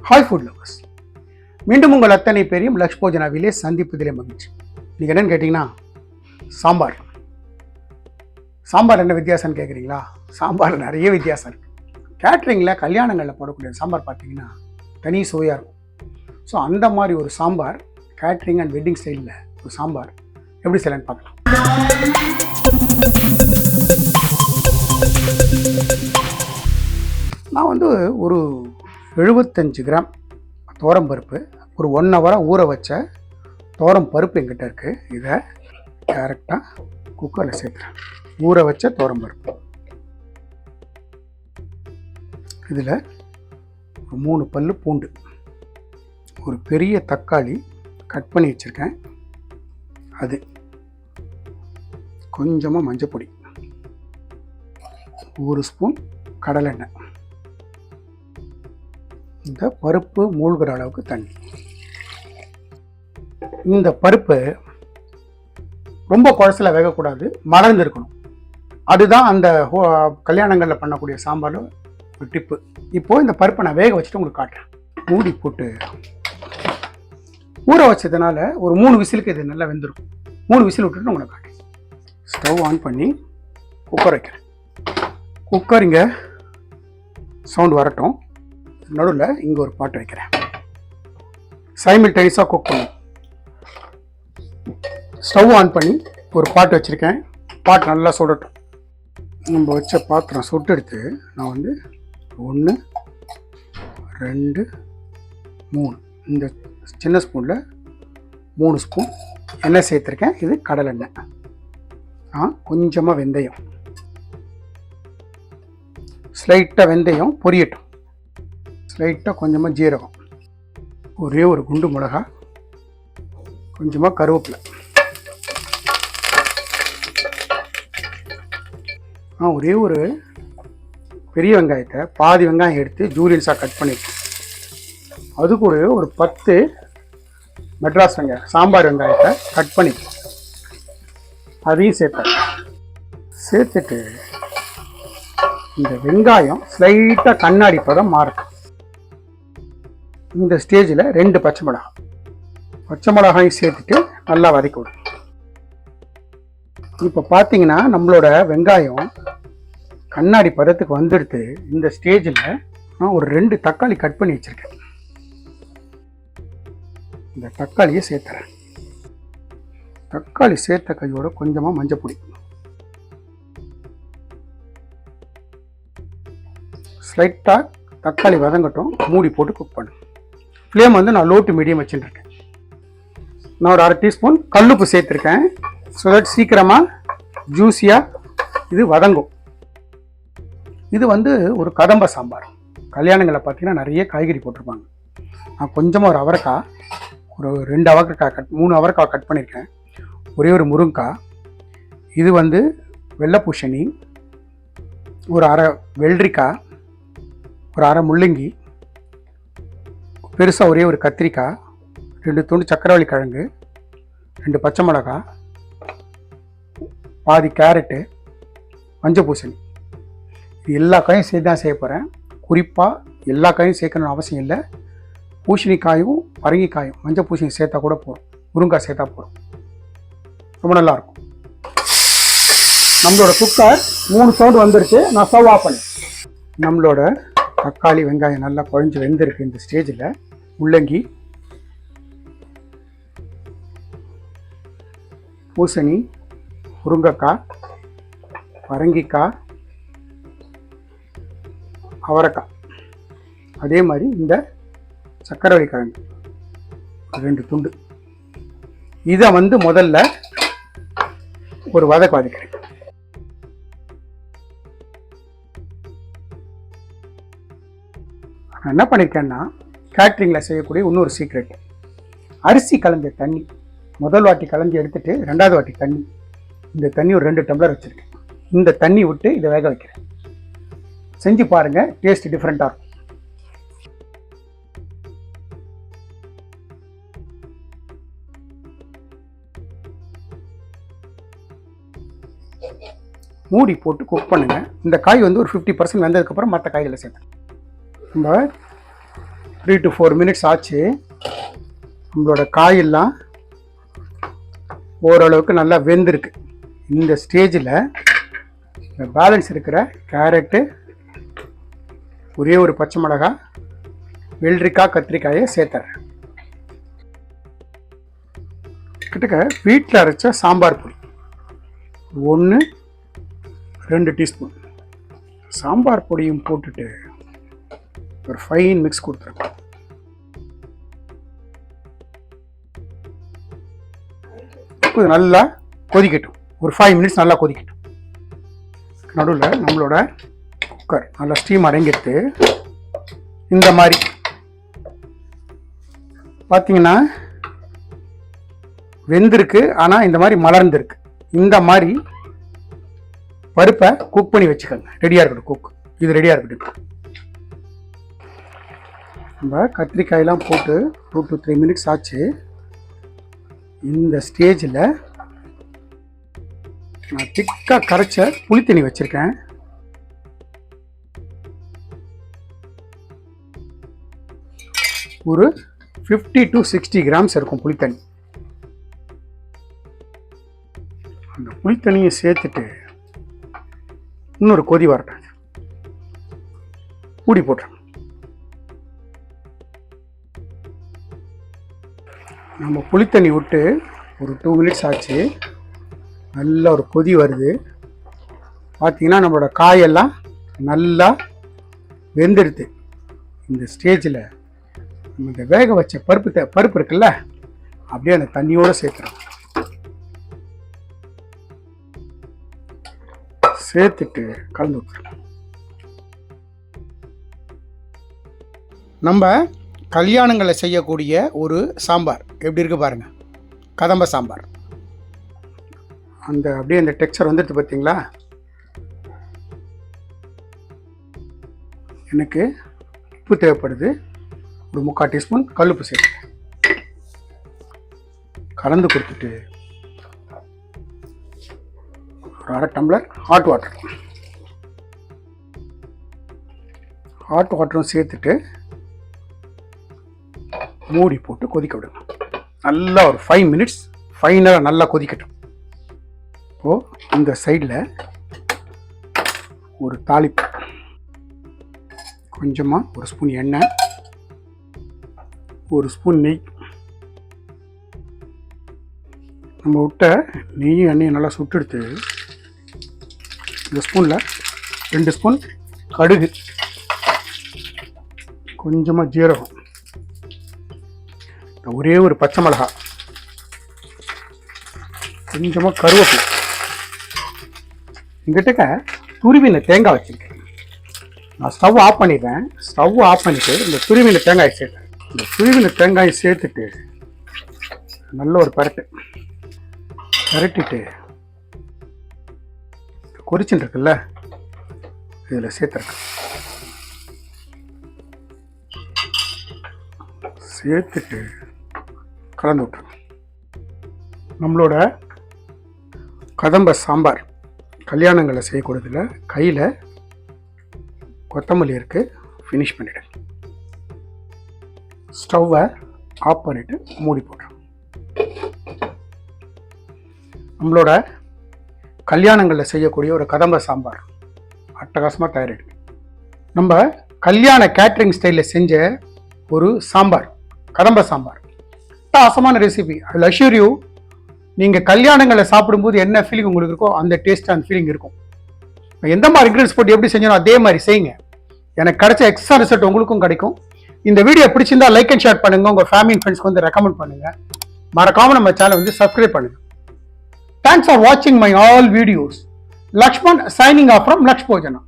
Hi food lovers, மீண்டும் உங்கள் அத்தனை பேரையும் லக்ஷ் போஜனாவிலே சந்திப்பதிலே மகிழ்ச்சி. நீங்கள் என்னென்னு கேட்டிங்கன்னா, சாம்பார் என்ன வித்தியாசம்னு கேட்குறீங்களா? சாம்பார் நிறைய வித்தியாசம் இருக்குது. கேட்ரிங்கில் கல்யாணங்களில் போடக்கூடிய சாம்பார் பார்த்தீங்கன்னா தனி சுவையாக இருக்கும். ஸோ அந்த மாதிரி ஒரு சாம்பார், கேட்ரிங் அண்ட் வெட்டிங் ஸ்டைலில் ஒரு சாம்பார் எப்படி செய்யலான்னு பார்க்கலாம். நான் ஒரு 75 கிராம் பருப்பு, ஒரு 1 ஹவராக ஊற வச்ச பருப்பு என்கிட்ட இருக்குது. இதை டேரெக்டாக குக்கரில் சேர்த்துறேன். ஊற வச்ச பருப்பு. இதில் ஒரு 3 பல்லு பூண்டு, ஒரு பெரிய தக்காளி கட் பண்ணி வச்சுருக்கேன், அது கொஞ்சமாக மஞ்சப்பொடி, 1 ஸ்பூன் கடலெண்ணெய், இந்த பருப்பு மூழ்கிற அளவுக்கு தண்ணி. இந்த பருப்பு ரொம்ப குழசில் வேகக்கூடாது, மலர்ந்து இருக்கணும். அதுதான் அந்த கல்யாணங்களில் பண்ணக்கூடிய சாம்பார் ஒரு டிப்பு. இப்போது இந்த பருப்பை நான் வேக வச்சுட்டு உங்களுக்கு காட்டுறேன். மூடி போட்டு ஊற வச்சதுனால ஒரு 3 விசிலுக்கு இது நல்லா வெந்துடும். 3 விசில் விட்டுட்டு உங்களுக்கு காட்டுறேன். ஸ்டவ் ஆன் பண்ணி குக்கர் வைக்கிறேன். குக்கர் இங்கே சவுண்ட் வரட்டும். நடுவில் இங்கே ஒரு பாட்டு வைக்கிறேன். சைமில்டேனியஸாக குக் பண்ணும். ஸ்டவ் ஆன் பண்ணி ஒரு பாட்டு வச்சுருக்கேன். பாட்டு நல்லா சுடட்டும். நம்ம வச்ச பாத்திரம் சுட்டு எடுத்து நான் 1 2 3 இந்த சின்ன ஸ்பூனில் 3 ஸ்பூன் எண்ணெய் சேர்த்துருக்கேன். இது கடலெண்ணெய். கொஞ்சமாக வெந்தயம், ஸ்லைட்டாக வெந்தயம் பொரியட்டும். ஸ்லைட்டாக கொஞ்சமாக ஜீரகம், ஒரே ஒரு குண்டு மிளகா, கொஞ்சமாக கருவேப்பிலை, ஒரே ஒரு பெரிய வெங்காயத்தை பாதி வெங்காயம் எடுத்து ஜூலியன்ஸாக கட் பண்ணிட்டேன். அது கூட ஒரு 10 மெட்ராஸ் வெங்காயம், சாம்பார் வெங்காயத்தை கட் பண்ணிட்டேன், அதையும் சேர்த்துட்டு இந்த வெங்காயம் ஸ்லைட்டாக கண்ணாடி பதம் மாறும். இந்த ஸ்டேஜில் 2 பச்சை மிளகாயும் சேர்த்துட்டு நல்லா வதக்கி விடும். இப்போ பார்த்தீங்கன்னா நம்மளோட வெங்காயம் கண்ணாடி பதத்துக்கு வந்துடுத்து. இந்த ஸ்டேஜில் நான் ஒரு 2 தக்காளி கட் பண்ணி வச்சுருக்கேன். இந்த தக்காளியை சேர்த்துறேன். தக்காளி சேர்த்த கையோட கொஞ்சமாக மஞ்சப்பொடி, ஸ்லைட்டாக தக்காளி வதங்கட்டும். மூடி போட்டு குக் பண்ணு. ஃப்ளேம் நான் லோ டு மீடியம் வச்சுட்டுருக்கேன். நான் ஒரு 1/2 டீஸ்பூன் கல்லுப்பு சேர்த்துருக்கேன். ஸோ தட் சீக்கிரமாக ஜூஸியாக இது வதங்கும். இது ஒரு கதம்ப சாம்பார். கல்யாணங்களில் பார்த்தீங்கன்னா நிறைய காய்கறி போட்டிருப்பாங்க. நான் கொஞ்சமாக ஒரு அவரைக்காய், ஒரு 2 அவரைக்காய் 3 அவரைக்காய் கட் பண்ணியிருக்கேன். ஒரே ஒரு முருங்கைக்காய், இது வெள்ளை பூசணி, ஒரு 1/2 வெள்ளரிக்காய், ஒரு 1/2 முள்ளங்கி, பெருசாக ஒரே ஒரு கத்திரிக்காய், 2 துண்டு சக்கரவள்ளி கிழங்கு, 2 பச்சை மிளகாய், பாதி கேரட்டு, மஞ்சள் பூசணி. இது எல்லா காயும் சேர்த்து தான் செய்ய போகிறேன். குறிப்பாக எல்லா காயும் சேர்க்கணும்னு அவசியம் இல்லை. பூசணிக்காயும் பரங்கிக்காயும் மஞ்சள் பூசணி சேர்த்தா கூட போகிறோம், முருங்காய் சேர்த்தா போகிறோம், ரொம்ப நல்லாயிருக்கும். நம்மளோட குக்கர் 3 சவுண்டு வந்துருச்சு. நான் ஸ்டவ் ஆஃப் பண்ணேன். நம்மளோட தக்காளி வெங்காயம் நல்லா குழஞ்சி வெந்திருக்கு. இந்த ஸ்டேஜில் முள்ளங்கி, பூசணி, முருங்கைக்காய், பரங்கிக்காய், அவரைக்காய், அதே மாதிரி இந்த சக்கரவள்ளி கிழங்கு 2 துண்டு, இதை முதல்ல ஒரு வதக்கிறேன். நான் என்ன பண்ணியிருக்கேன்னா, கேட்ரிங்கில் செய்யக்கூடிய இன்னொரு சீக்ரெட், அரிசி கலந்த தண்ணி முதல் வாட்டி கலந்து எடுத்துட்டு 2வது வாட்டி தண்ணி, இந்த தண்ணி ஒரு 2 டம்ளர் வச்சுருக்கேன். இந்த தண்ணி விட்டு இதை வேக வைக்கிறேன். செஞ்சு பாருங்கள், டேஸ்ட் டிஃப்ரெண்ட்டாக இருக்கும். மூடி போட்டு குக் பண்ணுங்கள். இந்த காய் ஒரு 50% வெந்ததுக்கப்புறம் மற்ற காய்களை சேர்த்து நம்ம 3 to 4 மினிட்ஸ் ஆச்சு. நம்மளோட காயெல்லாம் ஓரளவுக்கு நல்லா வெந்திருக்கு. இந்த ஸ்டேஜில் பேலன்ஸ் இருக்கிற கேரட்டு, ஒரே ஒரு பச்சை மிளகாய், வெள்ளரிக்காய், கத்திரிக்காயை சேர்த்துறேன். கிட்டக்க வீட்டில் அரைச்ச சாம்பார் பொடி 1-2 டீஸ்பூன் சாம்பார் பொடியும் போட்டுட்டு ஒரு ஃபைன் மிக்ஸ் கொடுத்துருக்கேன். இது நல்லா கொதிக்கட்டும். ஒரு 5 மினிட்ஸ் நல்லா கொதிக்கட்டும். நடுவில் நம்மளோட குக்கர் நல்லா ஸ்டீம் அடங்கிட்டு இந்த மாதிரி பார்த்தீங்கன்னா வெந்திருக்கு. ஆனால் இந்த மாதிரி மலர்ந்துருக்கு. இந்த மாதிரி பருப்பை குக் பண்ணி வச்சுக்கோங்க. ரெடியாக இருக்கட்டும். குக் இது ரெடியாக இருக்கட்டும். நம்ம கத்திரிக்காயெல்லாம் போட்டு 2 to 3 மினிட்ஸ் ஆச்சு. இந்த ஸ்டேஜில் நான் திக்காக கரைச்ச புளித்தண்ணி வச்சுருக்கேன். ஒரு 50 to 60 கிராம்ஸ் இருக்கும் புளித்தண்ணி. அந்த புளித்தண்ணியை சேர்த்துட்டு இன்னொரு கொதி வரட்டேன். மூடி போட்டுறேன். நம்ம புளித்தண்ணி விட்டு ஒரு 2 மினிட்ஸ் ஆச்சு. நல்ல ஒரு கொதி வருது. பார்த்தீங்கன்னா நம்மளோட காயெல்லாம் நல்லா வெந்துடுது. இந்த ஸ்டேஜில் நம்ம இந்த வேக வச்ச பருப்பு இருக்குல்ல, அப்படியே அந்த தண்ணியோடு சேர்த்துறோம். சேர்த்துட்டு கலந்து விட்டுறோம். நம்ம கல்யாணங்களில் செய்யக்கூடிய ஒரு சாம்பார் எப்படி இருக்குது பாருங்கள். கதம்ப சாம்பார். அந்த அப்படியே அந்த டெக்ஸ்சர் வந்துடுது பார்த்தீங்களா. எனக்கு உப்பு தேவைப்படுது. ஒரு 3/4 டீஸ்பூன் கல்லுப்பு சேர்த்து கலந்து கொடுத்துட்டு ஒரு 1/2 டம்ளர் ஹாட் வாட்டரும் சேர்த்துட்டு மூடி போட்டு கொதிக்க விடுங்க. நல்லா ஒரு 5 மினிட்ஸ் ஃபைனலாக நல்லா கொதிக்கட்டும். இப்போது இந்த சைடில் ஒரு தாளிப்பு, கொஞ்சமாக ஒரு ஸ்பூன் எண்ணெய், ஒரு ஸ்பூன் நெய். நம்ம விட்ட நெய்யும் எண்ணெயும் நல்லா சுட்டெடுத்து இந்த ஸ்பூனில் 2 ஸ்பூன் கடுகு, கொஞ்சமாக ஜீரகம், ஒரே ஒரு பச்சை மிளகாய், கொஞ்சமாக கருவேப்பிலை. எங்கிட்ட துருவின தேங்காய் வச்சுருக்கேன். நான் ஸ்டவ் ஆஃப் பண்ணிடுறேன். ஸ்டவ் ஆஃப் பண்ணிவிட்டு இந்த துருவின தேங்காயை சேர்த்தேன். இந்த துருவின தேங்காயை சேர்த்துட்டு நல்ல ஒரு பரட்டிட்டு கொதிச்சுட்டு இருக்குல்ல, இதில் சேர்த்துருக்கேன். சேர்த்துட்டு கலந்து விட்டுருங்க. நம்மளோட கதம்ப சாம்பார் கல்யாணங்களில் செய்யக்கூடியதில் கையில் கொத்தமல்லி இருக்குது. ஃபினிஷ் பண்ணிவிடுங்க. ஸ்டவ்வை ஆஃப் பண்ணிவிட்டு மூடி போட்டுருங்க. நம்மளோட கல்யாணங்களில் செய்யக்கூடிய ஒரு கதம்ப சாம்பார் அட்டகாசமாக தயாரிடுங்க. நம்ம கல்யாண கேட்ரிங் ஸ்டைலில் செஞ்ச ஒரு சாம்பார், கதம்ப சாம்பார், அட்டகாசமான ரெசிபி. ஐ அஷ்யூர் யூ, நீங்கள் கல்யாணங்களில் சாப்பிடும்போது என்ன ஃபீலிங் உங்களுக்கு இருக்கோ அந்த டேஸ்ட் அண்ட் ஃபீலிங் இருக்கும். எந்த மாதிரி இன்க்ரீடியன்ஸ் போட்டு எப்படி செஞ்சனோ அதே மாதிரி செய்யுங்க. எனக்கு கிடைச்ச எக்ஸ்ட்ரா ரிசல்ட் உங்களுக்கும் கிடைக்கும். இந்த வீடியோ பிடிச்சிருந்தா லைக் அண்ட் ஷேர் பண்ணுங்கள். உங்கள் ஃபேமிலி ஃப்ரெண்ட்ஸ்க்கு வந்து ரெக்கமெண்ட் பண்ணுங்கள். மறக்காமல் நம்ம சேனல் வந்து சப்ஸ்கிரைப் பண்ணுங்கள். Thanks for watching my all videos. Lakshman signing off from Laksh Bhojana.